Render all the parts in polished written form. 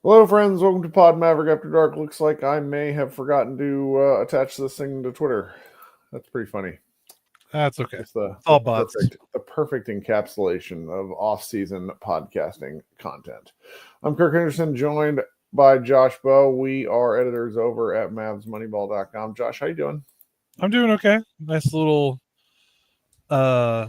Hello, friends. Welcome to Pod Maverick After Dark. Looks like I may have forgotten to attach this thing to Twitter. That's pretty funny. That's okay. It's the All bots. perfect encapsulation of off-season podcasting content. I'm Kirk Henderson, joined by Josh Bowe. We are editors over at MavsMoneyball.com. Josh, how you doing? I'm doing okay. Nice little a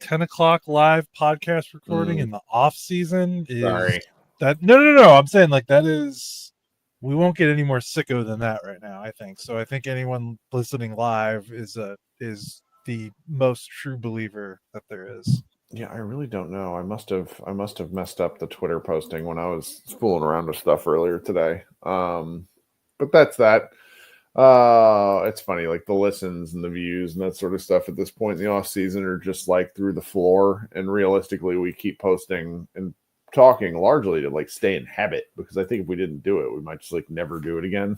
10 o'clock live podcast recording in the off season is Sorry. that no. I'm saying like that is we won't get any more sicko than that right now, I think. So I think anyone listening live is the most true believer that there is. Yeah, I really don't know. I must have messed up the Twitter posting when I was fooling around with stuff earlier today. But that's that. It's funny, like the listens and the views and that sort of stuff at this point in the off season are just like through the floor. And realistically, we keep posting and talking largely to like stay in habit, because I think if we didn't do it, we might just like never do it again.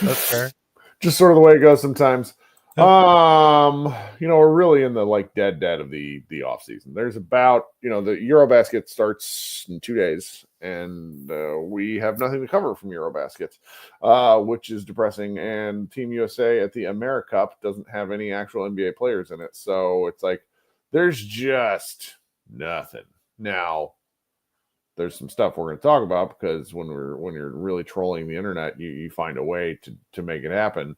That's fair. Just sort of the way it goes sometimes. We're really in the like dead of the off season. There's about, the Eurobasket starts in 2 days, and we have nothing to cover from Eurobasket, which is depressing. And Team USA at the AmeriCup doesn't have any actual NBA players in it, so it's like there's just nothing. Now, there's some stuff we're going to talk about, because when you're really trolling the internet, you find a way to make it happen.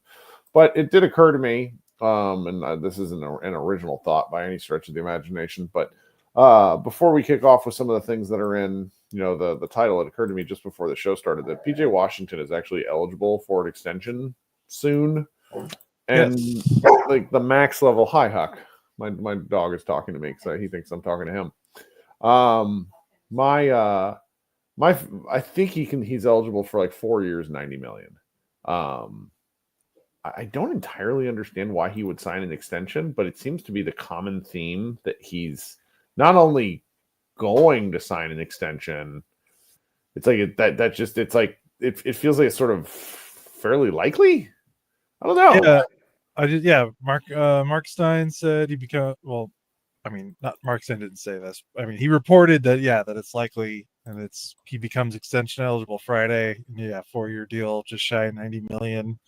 But it did occur to me, and this isn't an original thought by any stretch of the imagination, but before we kick off with some of the things that are in, the title, it occurred to me just before the show started that PJ Washington is actually eligible for an extension soon. And like the max level, hi Huck, my dog is talking to me because he thinks I'm talking to him. I think he's eligible for like 4 years, 90 million. I don't entirely understand why he would sign an extension, but it seems to be the common theme that he's not only going to sign an extension. It's like it feels like it's sort of fairly likely. I don't know. Mark Stein said he become not Mark Stein didn't say this. I mean, he reported that that it's likely, and he becomes extension eligible Friday. 4-year deal, just shy of 90 million.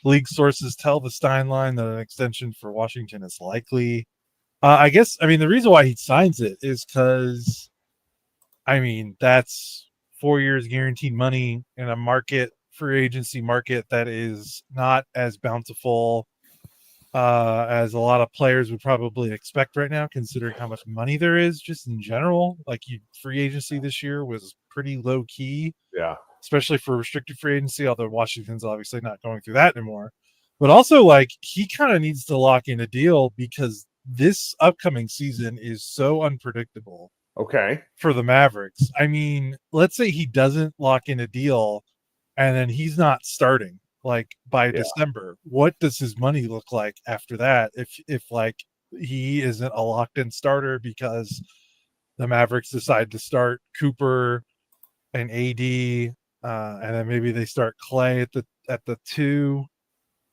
League sources tell the Stein line that an extension for Washington is likely. The reason why he signs it is because, that's 4 years guaranteed money in a free agency market that is not as bountiful as a lot of players would probably expect right now, considering how much money there is just in general. Free agency this year was pretty low key. Yeah. Especially for restricted free agency, although Washington's obviously not going through that anymore. But also, he kind of needs to lock in a deal, because this upcoming season is so unpredictable. Okay. For the Mavericks. Let's say he doesn't lock in a deal and then he's not starting by December. What does his money look like after that? If he isn't a locked in starter because the Mavericks decide to start Cooper and AD, and then maybe they start Clay at the 2,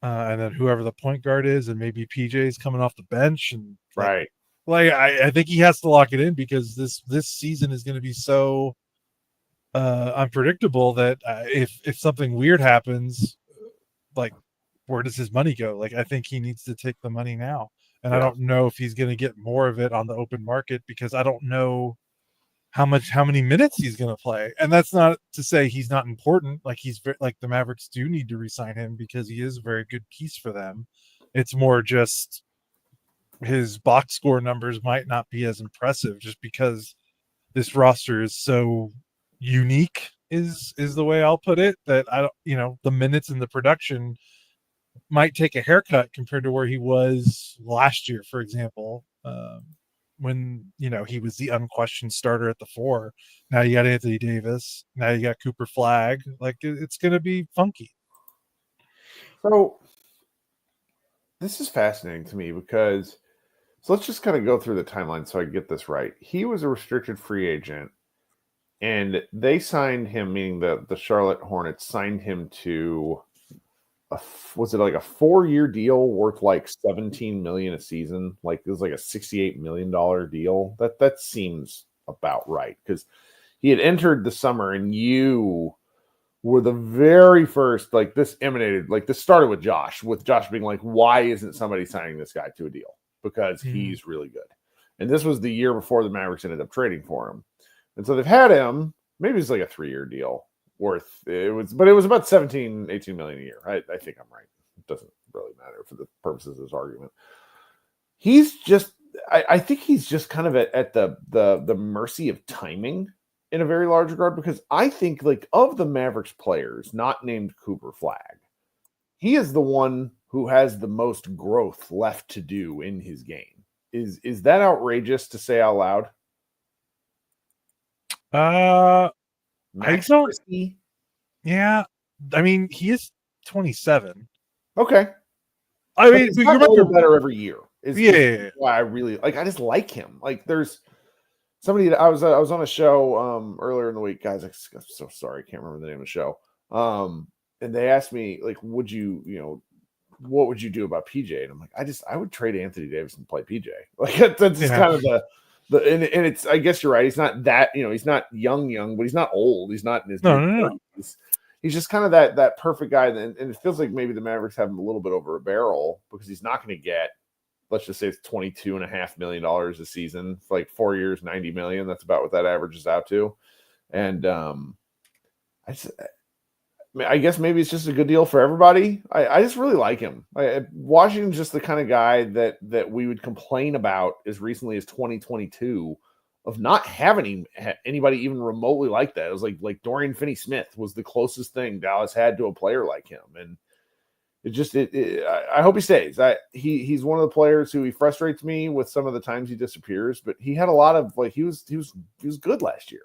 and then whoever the point guard is, and maybe PJ's coming off the bench, and right. I think he has to lock it in, because this season is going to be so unpredictable that if something weird happens, where does his money go? I think he needs to take the money now, and I don't know if he's going to get more of it on the open market, because I don't know how many minutes he's going to play. And that's not to say he's not important. The Mavericks do need to re-sign him, because he is a very good piece for them. It's more just his box score numbers might not be as impressive, just because this roster is so unique, is the way I'll put it, that I don't, the minutes and the production might take a haircut compared to where he was last year, for example. When he was the unquestioned starter at the 4. Now you got Anthony Davis. Now you got Cooper Flag. It's going to be funky. So this is fascinating to me, because let's just kind of go through the timeline so I get this right. He was a restricted free agent, and they signed him, meaning the Charlotte Hornets signed him to was it like a 4-year deal worth like $17 million a season? It was like a $68 million deal. That seems about right, because he had entered the summer, and you were the very first, like this emanated, like this started with Josh being like, why isn't somebody signing this guy to a deal? Because he's really good. And this was the year before the Mavericks ended up trading for him. And so they've had him, maybe it's like a 3-year deal it was about 17, 18 million a year. I think I'm right. It doesn't really matter for the purposes of this argument. He's just, I think he's just kind of at the mercy of timing in a very large regard, because I think, like, of the Mavericks players not named Cooper Flag, he is the one who has the most growth left to do in his game. Is that outrageous to say out loud? Max I don't. Christie? Yeah, I mean, he is 27. Okay. I mean, he's gotten better every year. Yeah. Why I really like. I just like him. Like, there's somebody. I was on a show earlier in the week, guys. I'm so sorry, I can't remember the name of the show. And they asked me, like, what would you do about PJ? And I'm like, I would trade Anthony Davis and play PJ. Like, that's just kind of and it's, I guess you're right. He's not that, he's not young, but he's not old. He's not in his no. He's just kind of that perfect guy. And it feels like maybe the Mavericks have him a little bit over a barrel, because he's not going to get, let's just say it's $22.5 million a season for like 4 years, $90 million. That's about what that averages out to. And I guess maybe it's just a good deal for everybody. I just really like him. Washington's just the kind of guy that we would complain about as recently as 2022 of not having anybody even remotely like that. It was like Dorian Finney-Smith was the closest thing Dallas had to a player like him. And I hope he stays. He's one of the players who he frustrates me with some of the times he disappears, but he had a lot of, like, he was good last year.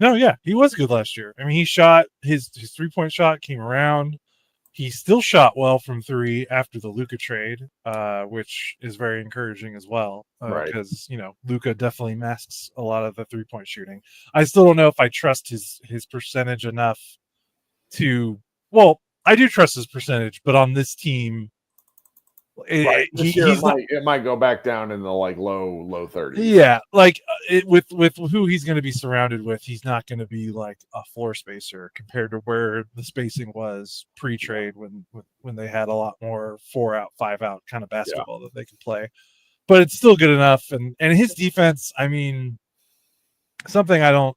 No, yeah, he was good last year. I mean, he shot his 3-point shot came around. He still shot well from 3 after the Luka trade, which is very encouraging as well. Right. Because, Luka definitely masks a lot of the 3-point shooting. I still don't know if I trust his percentage enough to. Well, I do trust his percentage, but on this team, it might go back down in the like low 30s. Yeah, like with who he's going to be surrounded with, he's not going to be like a floor spacer compared to where the spacing was pre-trade when they had a lot more 4-out, 5-out kind of basketball that they could play. But it's still good enough, and his defense. I mean, something that I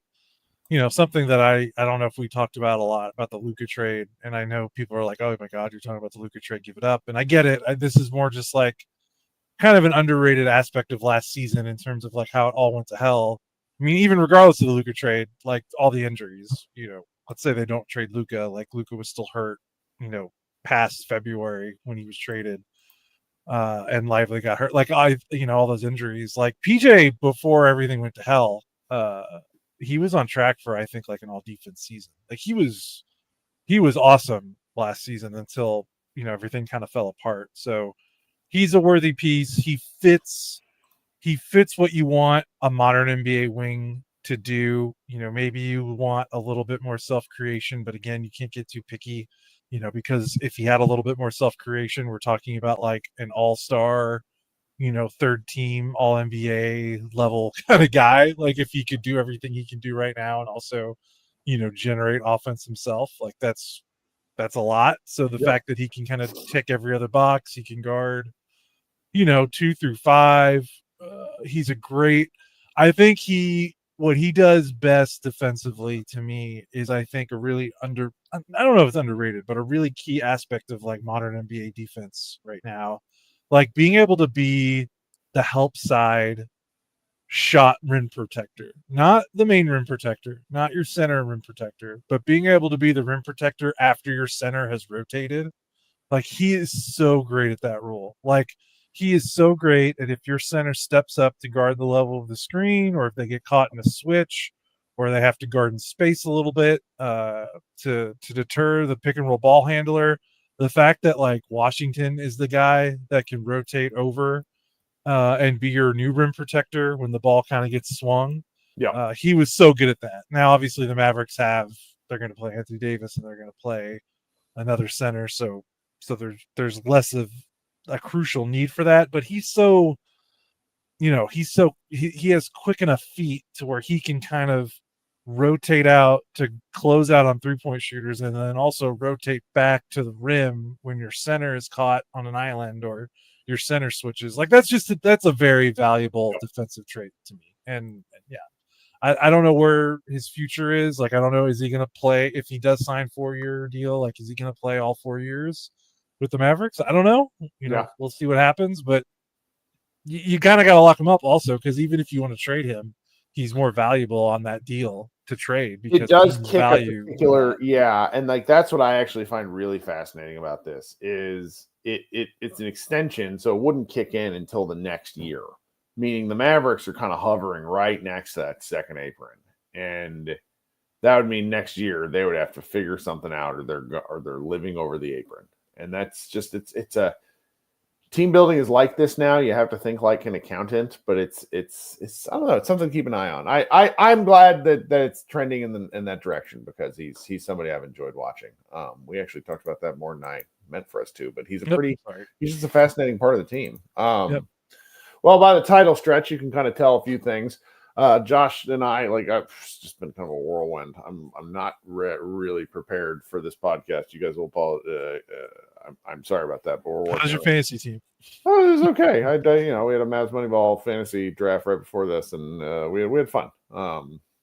don't know if we talked about a lot about the Luka trade, and I know people are like, oh my God, you're talking about the Luka trade, give it up. And I get it. This is more just like kind of an underrated aspect of last season in terms of like how it all went to hell. I mean, even regardless of the Luka trade, like all the injuries, let's say they don't trade Luka, like Luka was still hurt, past February when he was traded. And Lively got hurt. Like all those injuries, like PJ before everything went to hell, he was on track for, I think, like an all defense season. Like he was awesome last season until, everything kind of fell apart. So he's a worthy piece. He fits what you want a modern NBA wing to do. Maybe you want a little bit more self-creation, but again, you can't get too picky, because if he had a little bit more self-creation, we're talking about like an all-star, third team all NBA level kind of guy. Like if he could do everything he can do right now and also, generate offense himself, like that's a lot. So the fact that he can kind of tick every other box, he can guard, 2 through 5. He's a great, I think what he does best defensively to me is, I think, I don't know if it's underrated, but a really key aspect of like modern NBA defense right now. Like being able to be the help side shot rim protector, not the main rim protector, not your center rim protector, but being able to be the rim protector after your center has rotated. Like he is so great at that role. Like he is so great at if your center steps up to guard the level of the screen, or if they get caught in a switch, or they have to guard in space a little bit to deter the pick and roll ball handler. The fact that like Washington is the guy that can rotate over and be your new rim protector when the ball kind of gets swung. Yeah. He was so good at that. Now, obviously, the Mavericks they're going to play Anthony Davis and they're going to play another center. So there's less of a crucial need for that. But he's so he has quick enough feet to where he can kind of rotate out to close out on 3-point shooters, and then also rotate back to the rim when your center is caught on an island or your center switches. Like that's a very valuable defensive trait to me. And yeah, I don't know where his future is. Like, I don't know, is he going to play if he does sign 4-year deal? Like, is he going to play all 4 years with the Mavericks? I don't know. We'll see what happens, but you kind of got to lock him up also, because even if you want to trade him, he's more valuable on that deal to trade because it does kick value. And like that's what I actually find really fascinating about this is it's an extension, so it wouldn't kick in until the next year, meaning the Mavericks are kind of hovering right next to that second apron, and that would mean next year they would have to figure something out, or they're living over the apron, and that's just it's a team building is like this now. You have to think like an accountant, but it's I don't know. It's something to keep an eye on. I'm glad that it's trending in that direction, because he's somebody I've enjoyed watching. We actually talked about that more than I meant for us to, but he's he's just a fascinating part of the team. Well, by the title stretch, you can kind of tell a few things. Josh and I, I've just been kind of a whirlwind. I'm not really prepared for this podcast. You guys will apologize. I'm sorry about that. But how's your fantasy team? Oh, it was okay. We had a Mavs Moneyball fantasy draft right before this, and we had fun.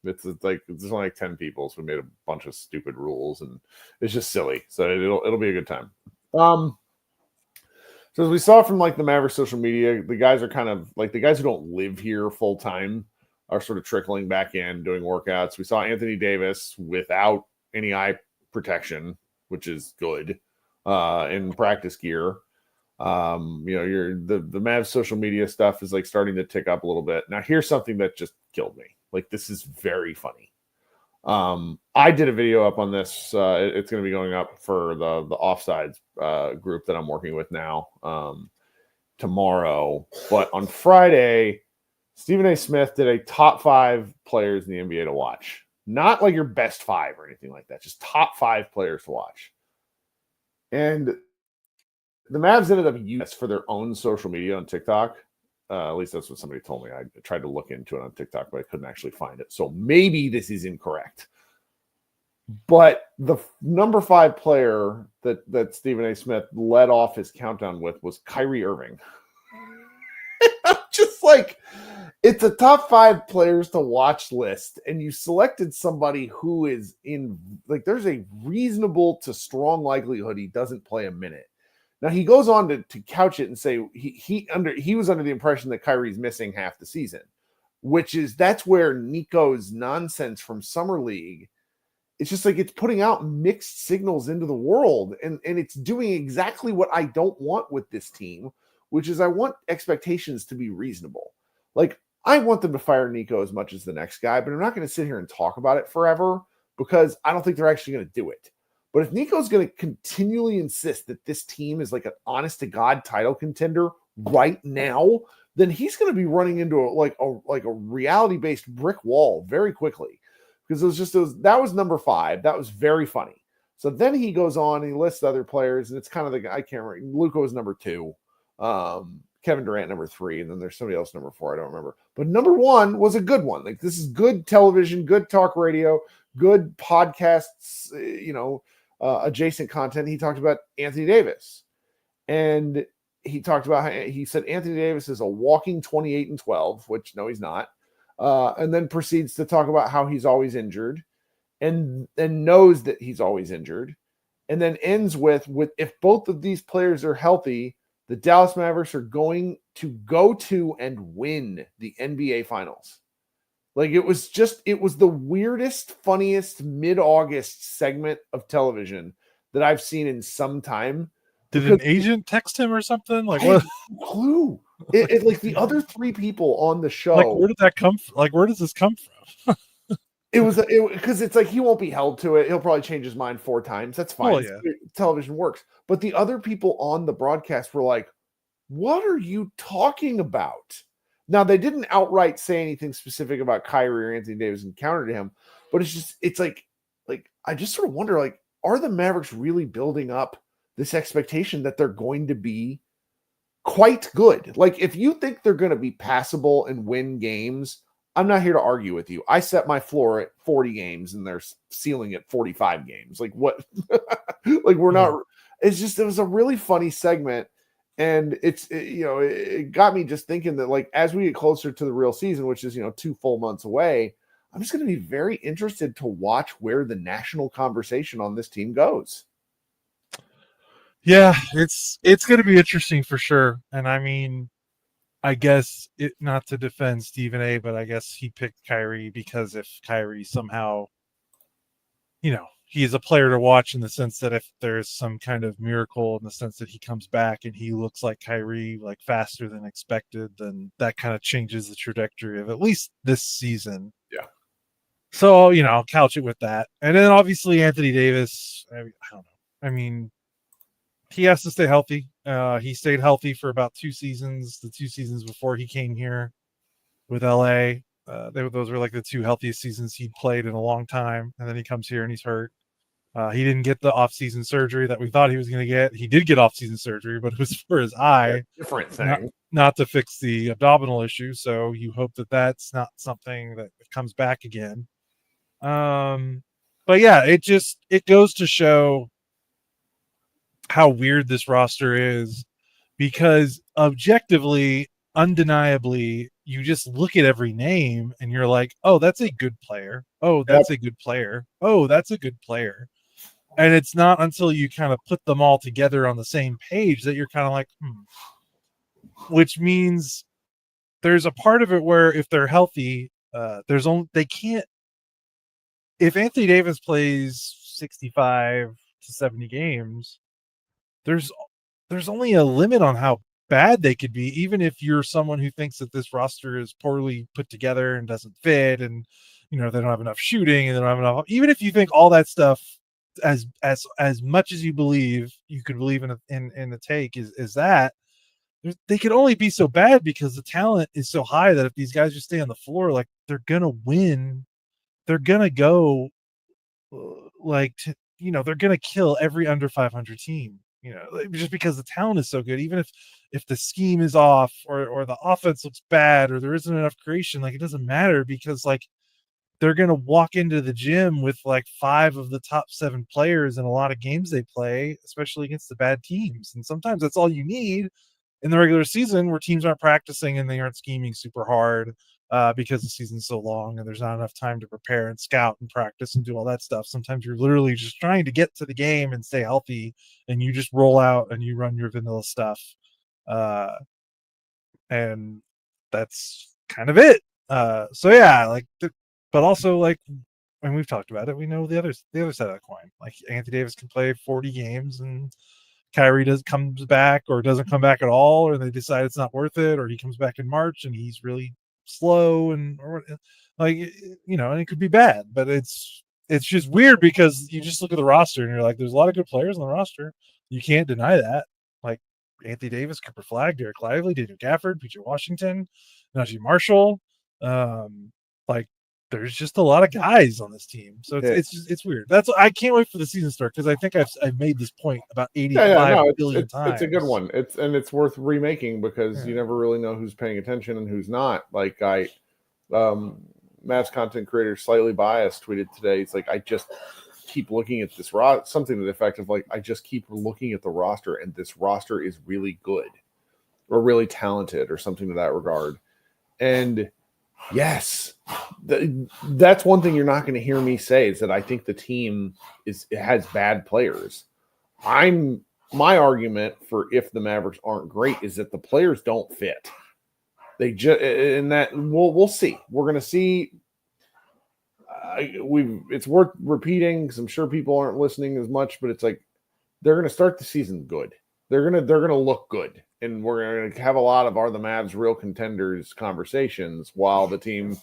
It's only like 10 people, so we made a bunch of stupid rules, and it's just silly. So it'll be a good time. So as we saw from the Mavericks social media, the guys are kind of the guys who don't live here full time are sort of trickling back in, doing workouts. We saw Anthony Davis without any eye protection, which is good, in practice gear. The Mavs social media stuff is starting to tick up a little bit. Now, here's something that just killed me. This is very funny. I did a video up on this. It's going to be going up for the Offsides group that I'm working with now tomorrow. But on Friday, Stephen A. Smith did a top 5 players in the NBA to watch. Not your best 5 or anything like that. Just top 5 players to watch. And the Mavs ended up using this for their own social media on TikTok. At least that's what somebody told me. I tried to look into it on TikTok, but I couldn't actually find it. So maybe this is incorrect. But the number 5 player that Stephen A. Smith led off his countdown with was Kyrie Irving. I'm just it's a top 5 players to watch list, and you selected somebody who is in there's a reasonable to strong likelihood he doesn't play a minute. Now he goes on to couch it and say he was under the impression that Kyrie's missing half the season, that's where Nico's nonsense from Summer League. It's just it's putting out mixed signals into the world, and it's doing exactly what I don't want with this team, which is I want expectations to be reasonable. I want them to fire Nico as much as the next guy, but I'm not going to sit here and talk about it forever, because I don't think they're actually going to do it. But if Nico's going to continually insist that this team is an honest to God title contender right now, then he's going to be running into a reality-based brick wall very quickly, because that was number 5. That was very funny. So then he goes on and he lists other players, and it's kind of I can't remember. Luka was number 2. Kevin Durant number 3, and then there's somebody else number 4. I don't remember. But number 1 was a good one. This is good television, good talk radio, good podcasts, adjacent content. He talked about Anthony Davis, and he talked about he said Anthony Davis is a walking 28-12, which no, he's not. And then proceeds to talk about how he's always injured, and knows that he's always injured, and then ends with if both of these players are healthy, the Dallas Mavericks are going to go to and win the NBA Finals. It was the weirdest, funniest mid-August segment of television that I've seen in some time. Did an agent text him or something? What? I have no clue. The other 3 people on the show. Where did that come from? Where does this come from? Because it's he won't be held to it. He'll probably change his mind 4 times. That's fine. Yeah. Television works. But the other people on the broadcast were like, what are you talking about? Now, they didn't outright say anything specific about Kyrie or Anthony Davis and counter to him, but it's I just sort of wonder, are the Mavericks really building up this expectation that they're going to be quite good. Like, if you think they're going to be passable and win games, I'm not here to argue with you. I set my floor at 40 games and they're ceiling at 45 games. Like, what? Like, we're not. It's just, it was a really funny segment. And it got me just thinking that, like, as we get closer to the real season, which is, 2 full months away, I'm just going to be very interested to watch where the national conversation on this team goes. Yeah, it's going to be interesting for sure. And I mean, I guess not to defend Stephen A, but I guess he picked Kyrie because if Kyrie somehow, he is a player to watch in the sense that if there's some kind of miracle in the sense that he comes back and he looks like Kyrie, like faster than expected, then that kind of changes the trajectory of at least this season. Yeah. So, I'll couch it with that. And then obviously Anthony Davis, I don't know. I mean, he has to stay healthy. He stayed healthy for about 2 seasons, the 2 seasons before he came here with LA. Those were like the 2 healthiest seasons he'd played in a long time. And then he comes here and he's hurt. He didn't get the off-season surgery that we thought he was going to get. He did get off-season surgery, but it was for his eye. Different thing. Not to fix the abdominal issue. So you hope that that's not something that comes back again. But yeah, it goes to show how weird this roster is, because objectively, undeniably, you just look at every name and you're like, oh, that's a good player. Oh, that's a good player. Oh, that's a good player. And it's not until you kind of put them all together on the same page that you're kind of like, which means there's a part of it where if they're healthy, they can't. If Anthony Davis plays 65 to 70 games, there's only a limit on how bad they could be, even if you're someone who thinks that this roster is poorly put together and doesn't fit, and they don't have enough shooting and they don't have enough. Even if you think all that stuff, as much as you could believe in the take is that they could only be so bad because the talent is so high that if these guys just stay on the floor, like, they're gonna win. They're gonna go they're gonna kill every under 500 team. Just because the talent is so good, even if the scheme is off or the offense looks bad or there isn't enough creation, like, it doesn't matter, because like, they're going to walk into the gym with like 5 of the top 7 players in a lot of games they play, especially against the bad teams. And sometimes that's all you need in the regular season, where teams aren't practicing and they aren't scheming super hard because the season's so long and there's not enough time to prepare and scout and practice and do all that stuff. Sometimes you're literally just trying to get to the game and stay healthy, and you just roll out and you run your vanilla stuff. And that's kind of it. So yeah, but also, like, and we've talked about it, we know the other side of the coin. Like, Anthony Davis can play 40 games and Kyrie comes back or doesn't come back at all, or they decide it's not worth it, or he comes back in March and he's really slow and it could be bad. But it's just weird because you just look at the roster and you're like, there's a lot of good players on the roster. You can't deny that. Like, Anthony Davis, Cooper Flagg, Derek Lively, Daniel Gafford, PJ Washington, Najee Marshall. There's just a lot of guys on this team, so it's weird. I can't wait for the season start, because I think I've made this point about 85 billion times. It's a good one. It's worth remaking, because you never really know who's paying attention and who's not. Like, Mavs content creator Slightly Biased tweeted today. It's like, I just keep looking at this something to the effect of, like, I just keep looking at the roster, and this roster is really good or really talented or something to that regard. And yes, that's one thing you're not going to hear me say, is that I think the team has bad players. My argument for if the Mavericks aren't great is that the players don't fit. They just, and that we'll see. We're going to see. It's worth repeating, because I'm sure people aren't listening as much, but it's like, they're going to start the season good. They're going to look good. And we're going to have a lot of, are the Mavs real contenders conversations, while the team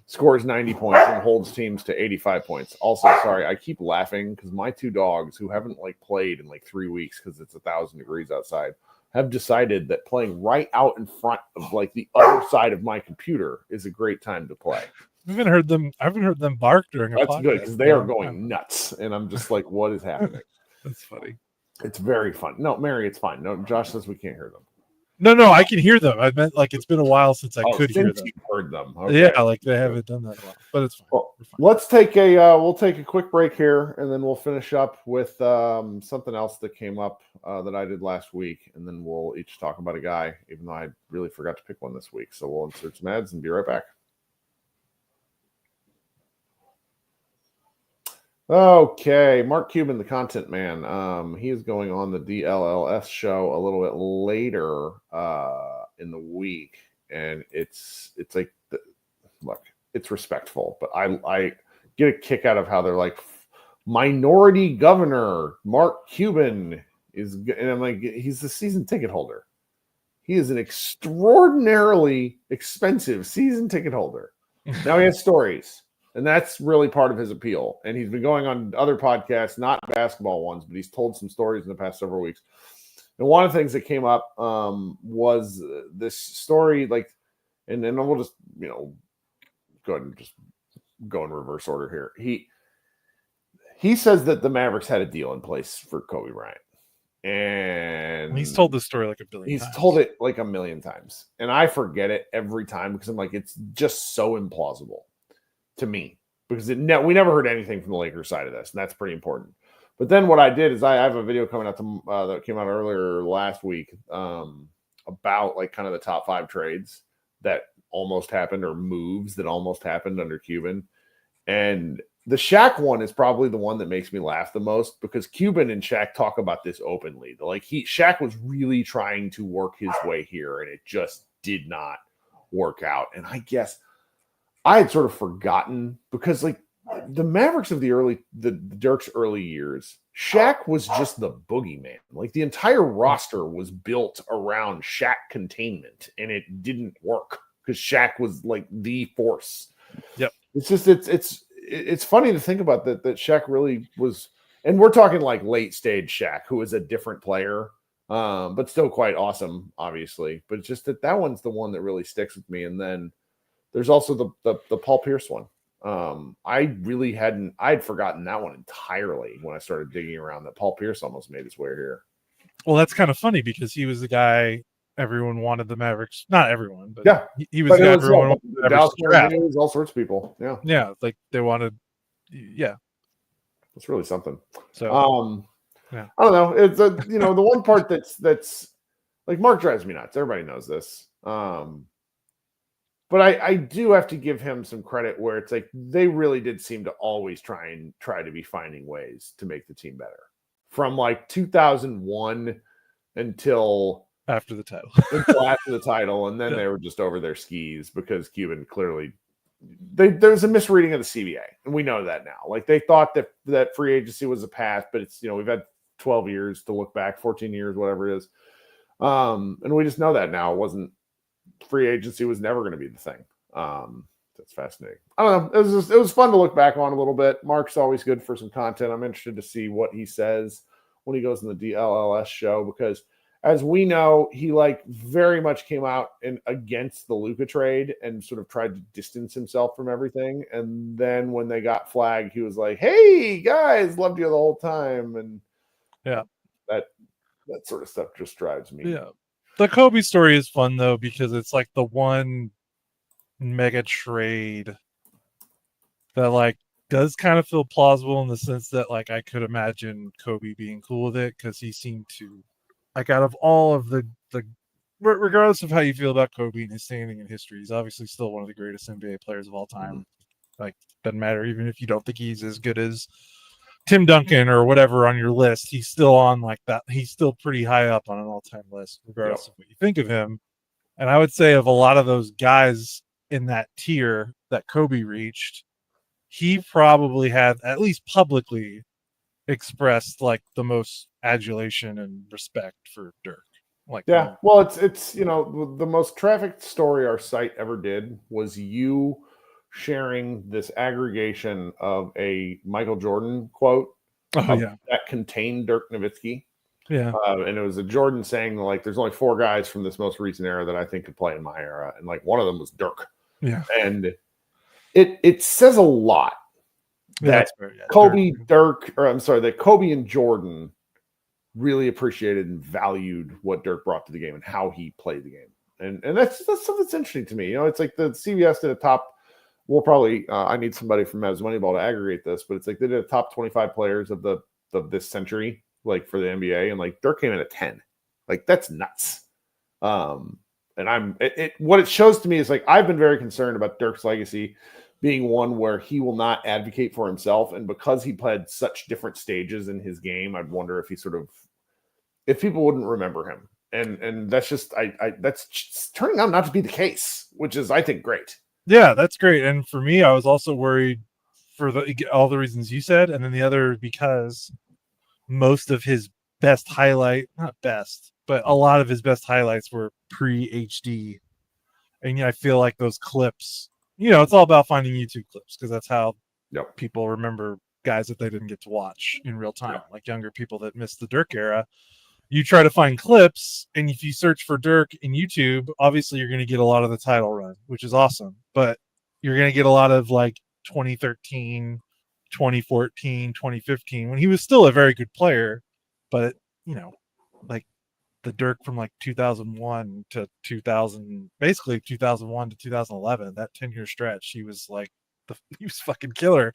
scores 90 points and holds teams to 85 points. Also, sorry, I keep laughing because my 2 dogs, who haven't played in 3 weeks because it's 1,000 degrees outside, have decided that playing right out in front of the other side of my computer is a great time to play. I haven't heard them bark during a podcast. That's good, because they are going nuts, and I'm just like, what is happening? That's funny. It's very fun. No, Mary, it's fine. No, Josh says we can't hear them. No, I can hear them. I meant like it's been a while since I could hear since them. you heard them. Okay. Yeah, like they haven't done that in a while, but it's fine. Well, We're fine. let's take a we'll take a quick break here, and then we'll finish up with something else that came up that I did last week, and then we'll each talk about a guy, even though I really forgot to pick one this week. So we'll insert some ads and be right back. Okay, Mark Cuban, the content man. He is going on the DLLS show a little bit later in the week, and it's like, look, it's respectful, but I get a kick out of how they're like, minority governor Mark Cuban is, and I'm like, he's the season ticket holder. He is an extraordinarily expensive season ticket holder. Now he has stories. And that's really part of his appeal. And he's been going on other podcasts, not basketball ones, but he's told some stories in the past several weeks. And one of the things that came up was this story, like, and then we'll just, go ahead and just go in reverse order here. He says that the Mavericks had a deal in place for Kobe Bryant. And he's told this story like a billion times. He's told it like a million times. And I forget it every time because I'm like, it's just so implausible to me, because we never heard anything from the Lakers side of this, and that's pretty important. But then what I did is I have a video coming out that came out earlier last week about like kind of the top 5 trades that almost happened, or moves that almost happened under Cuban. And the Shaq one is probably the one that makes me laugh the most, because Cuban and Shaq talk about this openly. Like Shaq was really trying to work his way here, and it just did not work out. And I guess I had sort of forgotten, because like the Mavericks of the Dirk's early years, Shaq was just the boogeyman. Like the entire roster was built around Shaq containment, and it didn't work because Shaq was like the force. Yep. It's just it's funny to think about that Shaq really was, and we're talking like late stage Shaq, who is a different player, but still quite awesome, obviously. But it's just that one's the one that really sticks with me. And then there's also the Paul Pierce one. I'd forgotten that one entirely when I started digging around, that Paul Pierce almost made his way here. Well, that's kind of funny because he was the guy everyone wanted the Mavericks. Not everyone, but yeah, he was the guy everyone wanted the Mavericks to draft. All sorts of people. Yeah. Yeah, like they wanted. Yeah. It's really something. So yeah. I don't know. It's the one part that's like, Mark drives me nuts. Everybody knows this. But I do have to give him some credit where it's like they really did seem to always try to be finding ways to make the team better. From like 2001 until after the title. And then they were just over their skis because Cuban clearly there's a misreading of the CBA, and we know that now. Like they thought that free agency was a path, but it's we've had 12 years to look back, 14 years, whatever it is. And we just know that now. It wasn't, free agency was never going to be the thing. That's fascinating. I don't know. It was fun to look back on a little bit. Mark's always good for some content. I'm interested to see what he says when he goes in the DLLS show, because as we know, he like very much came out against the Luka trade and sort of tried to distance himself from everything. And then when they got flagged, he was like, "Hey guys, loved you the whole time." And yeah, that sort of stuff just drives me. Yeah. The Kobe story is fun though, because it's like the one mega trade that like does kind of feel plausible in the sense that like I could imagine Kobe being cool with it, because he seemed to, like, out of all of the regardless of how you feel about Kobe and his standing in history, he's obviously still one of the greatest NBA players of all time. Mm-hmm. Like, doesn't matter, even if you don't think he's as good as Tim Duncan or whatever on your list, he's still on like that. He's still pretty high up on an all-time list, regardless of what you think of him. And I would say of a lot of those guys in that tier that Kobe reached, he probably had, at least publicly, expressed like the most adulation and respect for Dirk. Like, yeah, well, it's the most trafficked story our site ever did was you sharing this aggregation of a Michael Jordan quote that contained Dirk Nowitzki. Yeah. And it was a Jordan saying, like, there's only 4 guys from this most recent era that I think could play in my era. And like one of them was Dirk. Yeah. And it says a lot that Kobe, Dirk, or I'm sorry, that Kobe and Jordan really appreciated and valued what Dirk brought to the game and how he played the game. And that's something that's interesting to me. You know, it's like the CBS did a top. We'll probably I need somebody from Mavs Moneyball to aggregate this, but it's like they did a top 25 players of this century, like for the NBA, and like Dirk came in at 10. Like that's nuts. And what it shows to me is like I've been very concerned about Dirk's legacy being one where he will not advocate for himself, and because he played such different stages in his game, I'd wonder if if people wouldn't remember him. And that's just that's turning out not to be the case, which is I think great. Yeah, that's great. And for me, I was also worried for all the reasons you said, and then the other because most of his best highlight, not best, but a lot of his best highlights were pre-HD. And I feel like those clips, it's all about finding YouTube clips because that's how people remember guys that they didn't get to watch in real time, like younger people that missed the Dirk era. You try to find clips, and if you search for Dirk in YouTube, obviously you're going to get a lot of the title run, which is awesome. But you're going to get a lot of like 2013, 2014, 2015, when he was still a very good player. But, like the Dirk from like 2001 to 2000, basically 2001 to 2011, that 10-year stretch, he was like, he was fucking killer.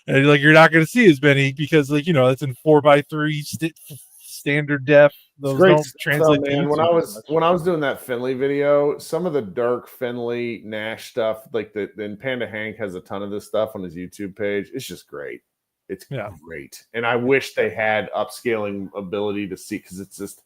And like, you're not going to see as many because like, it's in 4x3 standard def. Those don't translate to man. When I was doing that Finley video, some of the Dirk, Finley, Nash stuff, like then Panda Hank has a ton of this stuff on his YouTube page. It's just great. It's great. And I wish they had upscaling ability to see, because it's just,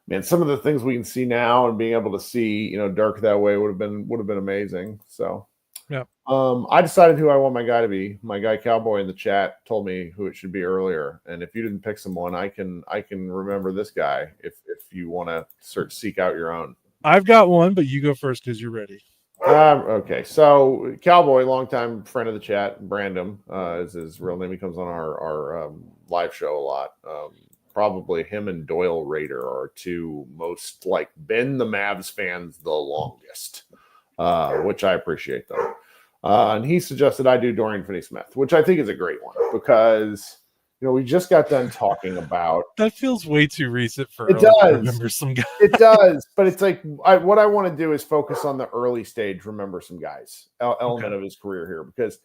man, some of the things we can see now and being able to see, Dirk that way would have been amazing. So yeah. I decided who I want my guy to be. My guy Cowboy in the chat told me who it should be earlier. And if you didn't pick someone, I can remember this guy if you want to seek out your own. I've got one, but you go first because you're ready. Okay. So Cowboy, longtime friend of the chat, Brandon is his real name. He comes on our live show a lot. Probably him and Doyle Raider are two most been the Mavs fans the longest, which I appreciate though. And he suggested I do Dorian Finney-Smith, which I think is a great one because, we just got done talking about. That feels way too recent for it. Does remember some guys. It does, but it's like what I want to do is focus on the early stage. Remember some guys element of his career here because,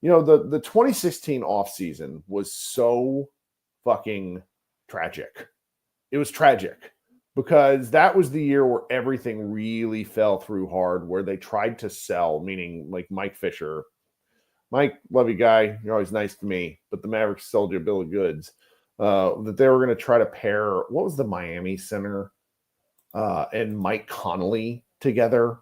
the 2016 offseason was so fucking tragic. It was tragic. Because that was the year where everything really fell through hard, where they tried to sell, meaning like Mike Fisher. Mike, love you guy. You're always nice to me. But the Mavericks sold you a bill of goods. That they were going to try to pair, what was the Miami center and Mike Conley together?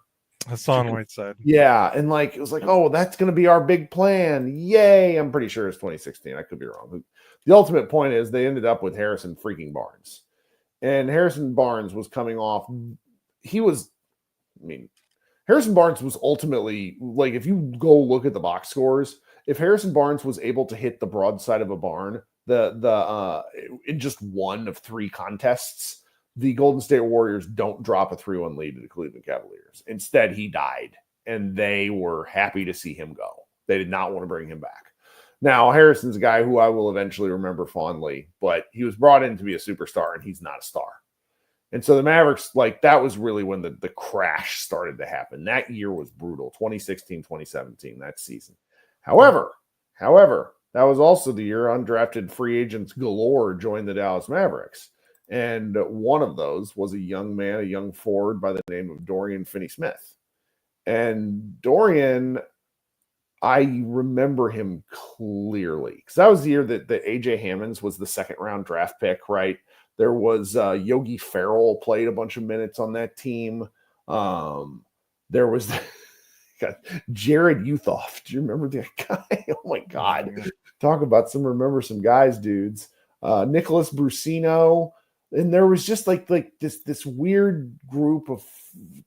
Hassan Whiteside. Yeah. And it was like, oh, that's going to be our big plan. Yay. I'm pretty sure it's 2016. I could be wrong. The ultimate point is they ended up with Harrison freaking Barnes. And Harrison Barnes was coming off. Harrison Barnes was ultimately, if you go look at the box scores, if Harrison Barnes was able to hit the broadside of a barn, in just one of 3 contests, the Golden State Warriors don't drop a 3-1 lead to the Cleveland Cavaliers. Instead, he died, and they were happy to see him go. They did not want to bring him back. Now, Harrison's a guy who I will eventually remember fondly, but he was brought in to be a superstar, and he's not a star. And so the Mavericks, that was really when the crash started to happen. That year was brutal, 2016, 2017, that season. However, that was also the year undrafted free agents galore joined the Dallas Mavericks. And one of those was a young forward by the name of Dorian Finney-Smith. And Dorian, I remember him clearly because that was the year that AJ Hammonds was the 2nd round draft pick, right? There was Yogi Ferrell played a bunch of minutes on that team. There was Jared Uthoff. Do you remember that guy? Oh my God. Talk about remember some guys, dudes. Nicholas Brusino. And there was just this weird group of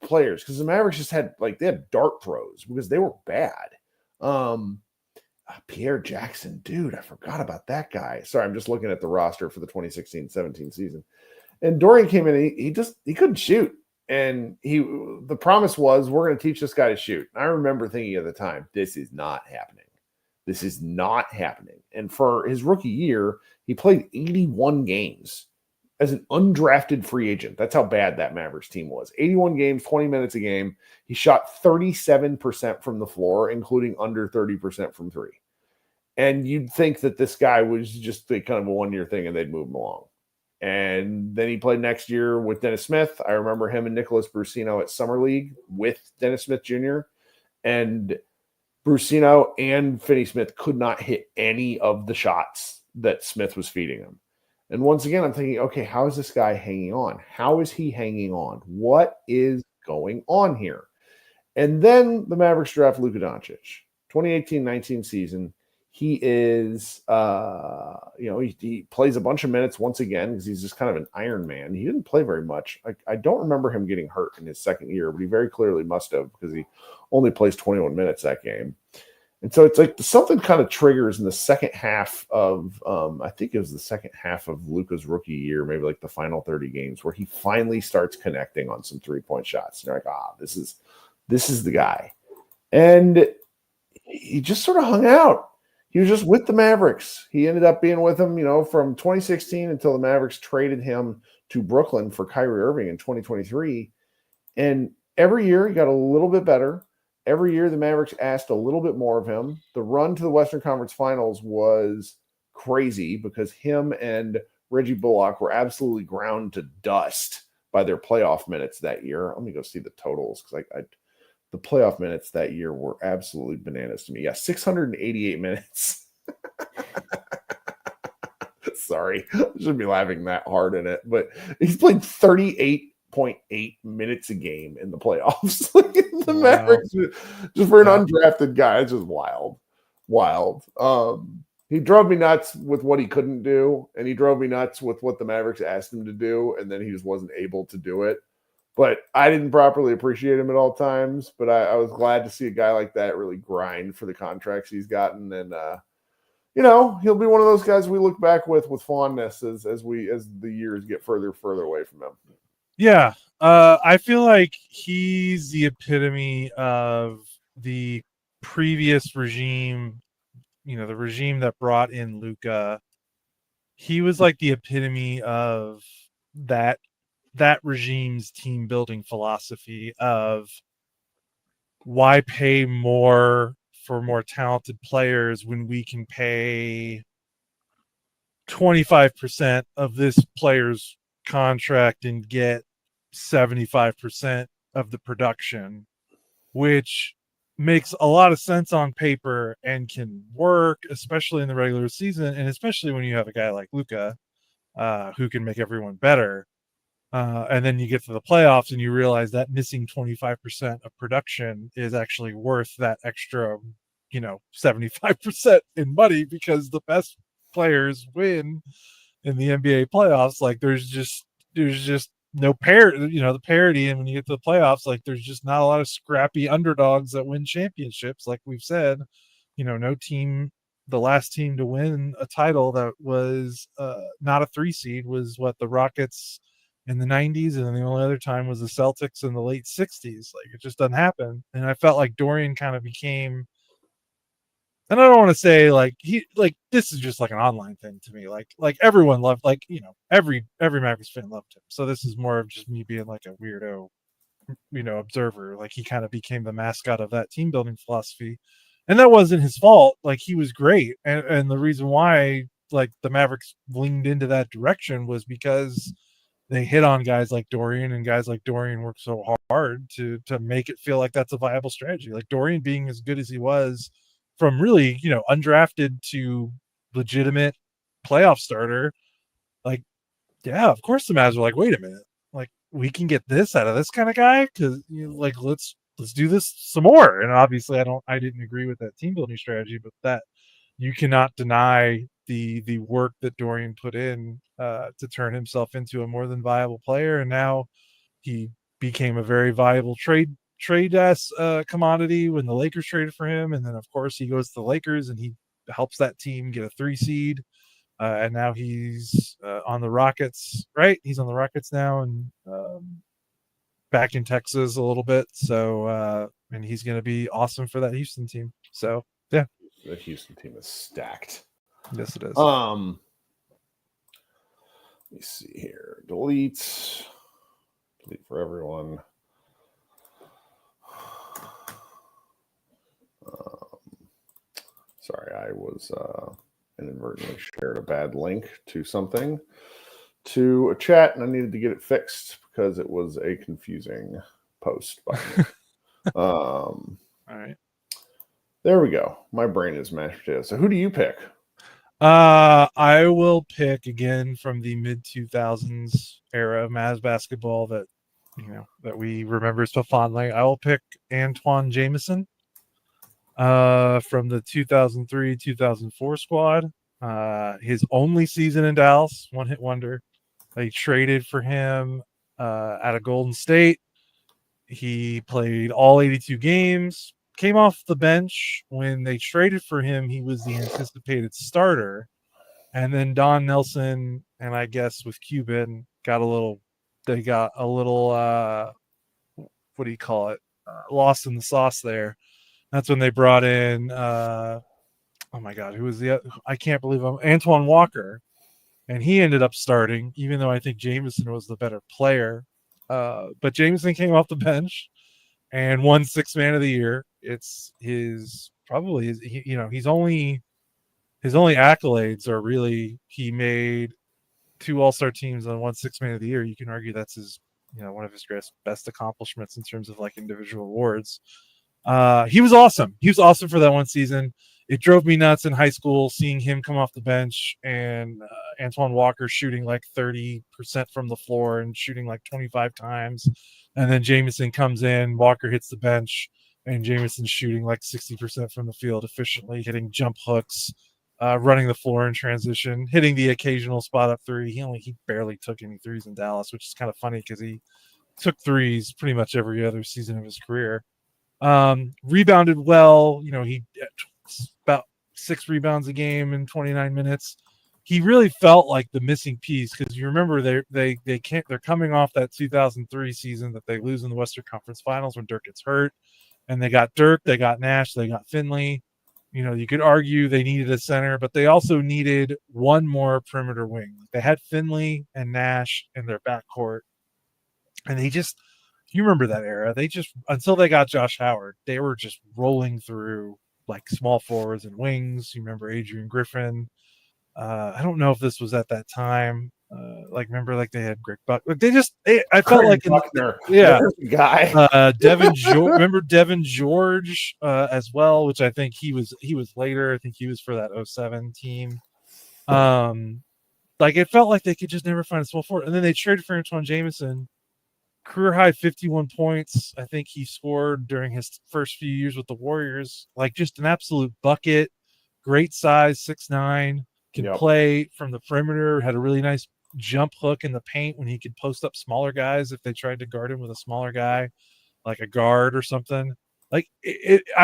players because the Mavericks just had they had dart throws because they were bad. Pierre Jackson, dude, I forgot about that guy. Sorry, I'm just looking at the roster for the 2016-17 season. And Dorian came in, he couldn't shoot. And the promise was, we're going to teach this guy to shoot. And I remember thinking at the time, this is not happening. This is not happening. And for his rookie year, he played 81 games as an undrafted free agent. That's how bad that Mavericks team was. 81 games, 20 minutes a game. He shot 37% from the floor, including under 30% from three. And you'd think that this guy was just kind of a one-year thing and they'd move him along. And then he played next year with Dennis Smith. I remember him and Nicholas Brucino at Summer League with Dennis Smith Jr. And Brucino and Finney-Smith could not hit any of the shots that Smith was feeding him. And once again, I'm thinking, okay, how is this guy hanging on? How is he hanging on? What is going on here? And then the Mavericks draft Luka Doncic. 2018-19 season. He is, he plays a bunch of minutes once again because he's just kind of an Iron Man. He didn't play very much. I don't remember him getting hurt in his second year, but he very clearly must have because he only plays 21 minutes that game. And so it's like something kind of triggers in the second half of, I think it was the second half of Luka's rookie year, maybe like the final 30 games, where he finally starts connecting on some 3-point shots. And you're like, this is the guy. And he just sort of hung out. He was just with the Mavericks. He ended up being with them, from 2016 until the Mavericks traded him to Brooklyn for Kyrie Irving in 2023. And every year he got a little bit better. Every year the Mavericks asked a little bit more of him. The run to the Western Conference Finals was crazy because him and Reggie Bullock were absolutely ground to dust by their playoff minutes that year. Let me go see the totals because the playoff minutes that year were absolutely bananas to me. Yeah, 688 minutes. Sorry, I shouldn't be laughing that hard in it, but he's played 38.8 minutes a game in the playoffs. The Mavericks, just for an undrafted guy, it's just wild. He drove me nuts with what he couldn't do, and he drove me nuts with what the Mavericks asked him to do, and then he just wasn't able to do it. But I didn't properly appreciate him at all times. But I was glad to see a guy like that really grind for the contracts he's gotten, and he'll be one of those guys we look back with fondness as the years get further away from him. Yeah, I feel like he's the epitome of the previous regime. The regime that brought in Luka. He was like the epitome of that regime's team building philosophy of why pay more for more talented players when we can pay 25% of this player's contract and get 75% of the production, which makes a lot of sense on paper and can work, especially in the regular season, and especially when you have a guy like Luka who can make everyone better. And then you get to the playoffs and you realize that missing 25% of production is actually worth that extra, 75% in money because the best players win in the NBA playoffs. Like there's just no the parity. And when you get to the playoffs, like there's just not a lot of scrappy underdogs that win championships. Like we've said, no team, the last team to win a title that was not a 3 seed was the Rockets in the 90s, and then the only other time was the Celtics in the late 60s. Like it just doesn't happen. And I felt like Dorian kind of became, and I don't want to say this is just like an online thing to me. Like everyone loved, every Mavericks fan loved him. So this is more of just me being like a weirdo, observer. Like he kind of became the mascot of that team building philosophy, and that wasn't his fault. Like he was great, and the reason why the Mavericks leaned into that direction was because they hit on guys like Dorian, and guys like Dorian worked so hard to make it feel like that's a viable strategy. Like Dorian being as good as he was, from really, undrafted to legitimate playoff starter. Like, yeah, of course the Mavs were like, wait a minute, like we can get this out of this kind of guy because let's do this some more. And obviously, I didn't agree with that team building strategy, but that you cannot deny the work that Dorian put in to turn himself into a more than viable player, and now he became a very viable trade commodity when the Lakers traded for him, and then of course he goes to the Lakers and he helps that team get a 3 seed, and now he's on the Rockets. Right, he's on the Rockets now, and back in Texas a little bit. So and he's going to be awesome for that Houston team. So yeah, the Houston team is stacked. Yes, it is. Let me see here. Delete for everyone. Sorry, I was inadvertently shared a bad link to something to a chat, and I needed to get it fixed because it was a confusing post by me. All right. There we go. My brain is mashed potatoes. So who do you pick? I will pick again from the mid 2000s era of Mavs basketball that we remember so fondly. I will pick Antoine Jameson from the 2003-2004 squad. His only season in Dallas, one hit wonder. They traded for him out of Golden State. He played all 82 games, came off the bench. When they traded for him, he was the anticipated starter. And then Don Nelson, and I guess with Cuban, got a little what do you call it? Lost in the sauce there. That's when they brought in oh my god, who was I can't believe Antoine Walker, and he ended up starting, even though I think Jameson was the better player. But Jameson came off the bench and won Sixth Man of the Year. It's his his only accolades are really he made 2 All-Star teams and won Sixth Man of the Year. You can argue that's his one of his best accomplishments in terms of like individual awards. He was awesome. He was awesome for that one season. It drove me nuts in high school seeing him come off the bench and Antoine Walker shooting like 30% from the floor and shooting like 25 times. And then Jameson comes in, Walker hits the bench, and Jameson's shooting like 60% from the field efficiently, hitting jump hooks, running the floor in transition, hitting the occasional spot up three. He barely took any threes in Dallas, which is kind of funny because he took threes pretty much every other season of his career. Rebounded well. He about 6 rebounds a game in 29 minutes. He really felt like the missing piece because you remember they're coming off that 2003 season that they lose in the Western Conference Finals when Dirk gets hurt, and they got Dirk, they got Nash, they got Finley. You could argue they needed a center, but they also needed one more perimeter wing. They had Finley and Nash in their backcourt, and you remember that era. They just, until they got Josh Howard, they were just rolling through like small forwards and wings. You remember Adrian Griffin. I don't know if this was at that time. Remember, like they had Greg Buck. I felt like, guy. Remember Devin George as well, which I think he was later. I think he was for that 07 team. It felt like they could just never find a small forward, and then they traded for Antoine Jameson. Career high 51 points. I think he scored during his first few years with the Warriors. Like just an absolute bucket. Great size, 6'9", can play from the perimeter. Had a really nice jump hook in the paint when he could post up smaller guys if they tried to guard him with a smaller guy, like a guard or something. I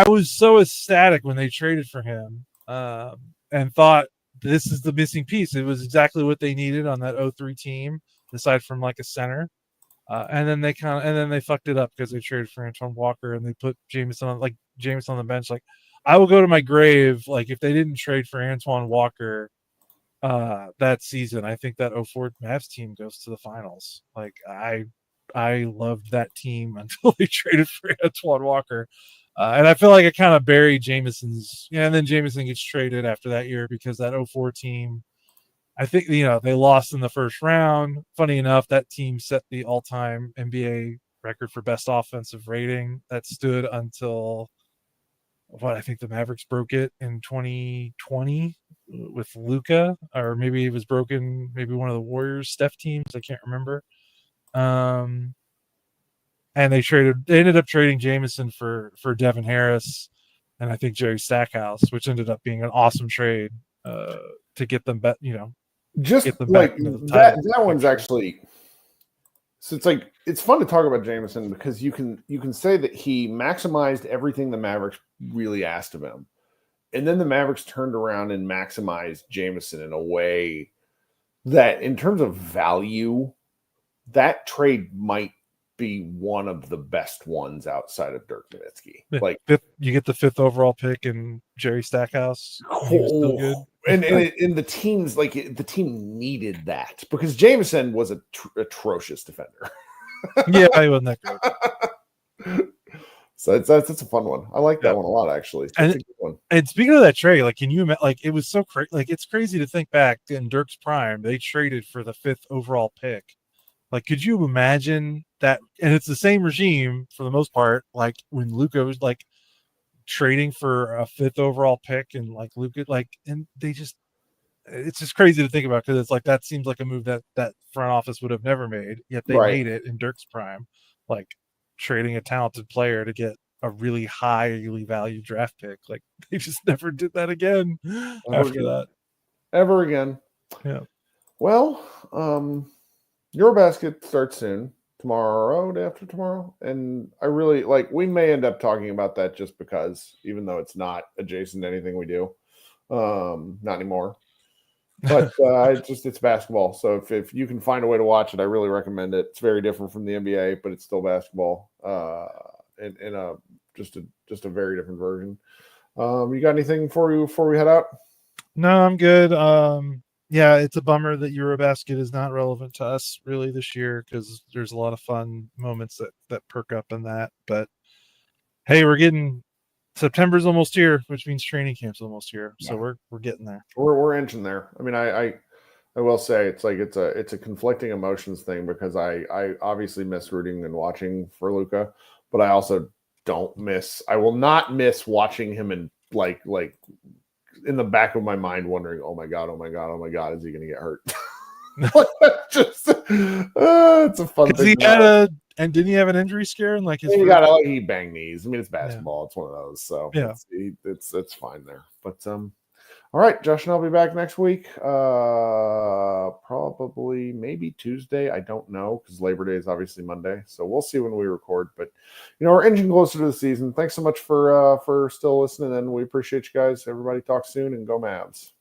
was so ecstatic when they traded for him and thought this is the missing piece. It was exactly what they needed on that 03 team, aside from like a center. And then they fucked it up because they traded for Antoine Walker and they put Jameson on the bench. Like, I will go to my grave. Like, if they didn't trade for Antoine Walker that season, I think that 04 Mavs team goes to the finals. Like, I loved that team until they traded for Antoine Walker. And I feel like it kind of buried Jameson's. And then Jameson gets traded after that year because that 04 team, I think, they lost in the first round. Funny enough, that team set the all-time NBA record for best offensive rating. That stood until I think the Mavericks broke it in 2020 with Luka, or maybe it was broken, maybe one of the Warriors Steph teams. I can't remember. And they ended up trading Jameson for Devin Harris and I think Jerry Stackhouse, which ended up being an awesome trade to get them just get them like back into the that title one's picture. actually, so it's fun to talk about Jameson because you can say that he maximized everything the Mavericks really asked of him, and then the Mavericks turned around and maximized Jameson in a way that, in terms of value, that trade might be one of the best ones outside of Dirk Nowitzki. Like, you get the 5th overall pick and Jerry Stackhouse. He was still good. and the teams, like the team needed that because Jameson was a atrocious defender. Yeah, he wasn't that great. So that's a fun one. I like that one a lot, actually. That's a good one. And speaking of that trade, like, can you imagine? Like, it was so crazy. Like, it's crazy to think back in Dirk's prime, they traded for the 5th overall pick. Like, could you imagine that? And it's the same regime for the most part. Like when Luka was like trading for a 5th overall pick, and like Luka, like, and they just, it's just crazy to think about because it's like that seems like a move that front office would have never made. Yet they made it in Dirk's prime, like trading a talented player to get a really highly valued draft pick. Like they just never did that again after that. Ever again. Yeah. Well, Eurobasket starts soon, tomorrow, day after tomorrow. And I really like, we may end up talking about that just because, even though it's not adjacent to anything we do, not anymore. But it's basketball. So if you can find a way to watch it, I really recommend it. It's very different from the NBA, but it's still basketball. In a just a very different version. You got anything before we head out? No, I'm good. Yeah, it's a bummer that Eurobasket is not relevant to us really this year because there's a lot of fun moments that perk up in that. But hey, September's almost here, which means training camp's almost here. Yeah. So we're getting there. We're inching there. I mean, I will say it's like it's a conflicting emotions thing because I obviously miss rooting and watching for Luka, but I also I will not miss watching him in like in the back of my mind wondering, oh my god, is he gonna get hurt? Just it's a fun thing. And didn't he have an injury scare? And like he banged knees. I mean, it's basketball. Yeah. It's one of those. So yeah, it's fine there. But all right, Josh and I'll be back next week. Probably maybe Tuesday. I don't know because Labor Day is obviously Monday. So we'll see when we record. But we're inching closer to the season. Thanks so much for still listening, and we appreciate you guys. Everybody talk soon and go Mavs.